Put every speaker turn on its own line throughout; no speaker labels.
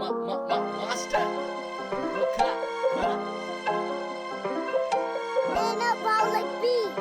Master.
Anabolic beat.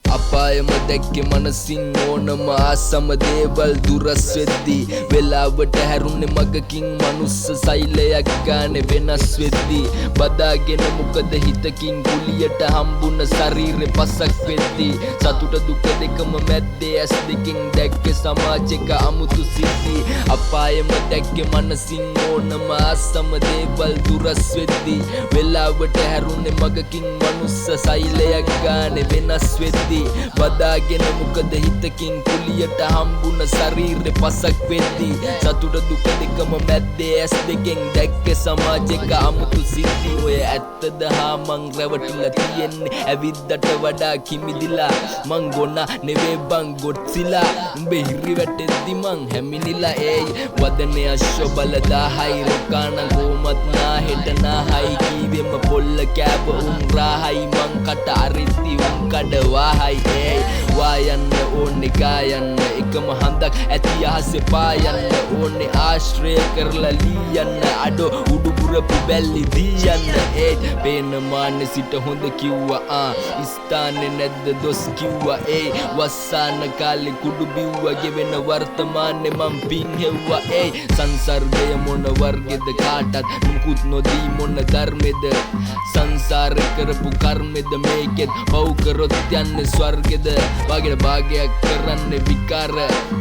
අපායම දැක්කේ මනසින් ඕනම ආසම දේවල් දුරස් වෙද්දී වෙලාවට හැරුණේ මගකින් මනුස්ස සෛලයක් ගානේ වෙනස් වෙද්දී බදාගෙන මොකද හිතකින් කුලියට හම්බුන ශරීරේ පසක් වෙද්දී සතුට දුක දෙකම මැද්දේ ඇස් දෙකෙන් දැක්කේ සමාජයක අමුතු සිද්ධි අපායම දැක්කේ මනසින් ඕනම ආසම දේවල් දුරස් වෙද්දී වෙලාවට හැරුණේ මගකින් මනුස්ස සෛලයක් ගානේ වෙනස් වෙද්දී බදාගෙන මොකද හිතකින් කුලියට හම්බුන ශරීරේ පසක් වෙද්දී සතුට දුක දෙකම මැද්දේ ඇස් දෙකෙන් දැක්කේ සමාජයක අමුතු සිද්ධි ඔය ඇත්තද හා මං රැවටිලා තියෙන්නේ ඇවිද්දට වඩා කිමිදිලා මං ගොනා නෙවේ බං ගොට්සිලා උඹේ හිරි වැටෙද්දි මං හැමිනිලා ඒයි වදනේ අශ්ව බල 10යි රොකාන කොමත් නා හෙට නාහයි කීවෙම පොල්ල කෑප උන් රාහයි මං කට අරිද්දි උන් කඩ වාහයි වායන්න ඕනේ ගායන්න එකම හඳක් ඇති අහසේ පායන්න ඕනේ ආශ්‍රය කරලා ලියන්න අඩෝ උඩුපුරපු බැල්ලි දීයන්න පේන මාන්නේ සිට හොඳ කිව්වා ස්ථානේ නැද්ද දොස් කිව්වා වස්සාන කාලේ කුඩු බිව්වා ගෙවෙන වර්තමානේ මං පින් හෙව්වා සංසර්ගය මොන වර්ගෙද කාටත් මුකුත් නොදී මොන ධර්මෙද සංසාර කරපු කර්මෙද මේකෙත් පව් කරොත් යන්නේ ස්වර්ගෙද වගේ භාගයක් කරන්නේ විකාර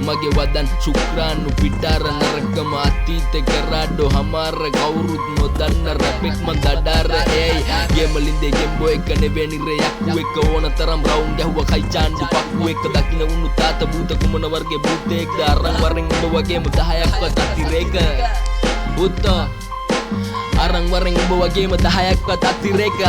මගේ වදන් ශුක්‍රාණු පිටාර නරකම අතීතේ කරාඩෝ හමාර කවුරුත් නොදන්න රැපෙක් මන් දඩාර ගෙමලින්දේ ගෙම්බෝ එක නෙවෙනි රයක්කු එක ඕන තරම් රවුම් ගැහුවා කයි චාන්ඩු පක්කු එක දකින්න උණු තාත භූත කුමන වර්ගේ භූතෙක්ද අරන් වරෙන් උඹ වගේම 10ක්වත් අතිරේක භූත අරන් වරෙන් උඹ වගේම 10ක්වත් අතිරේක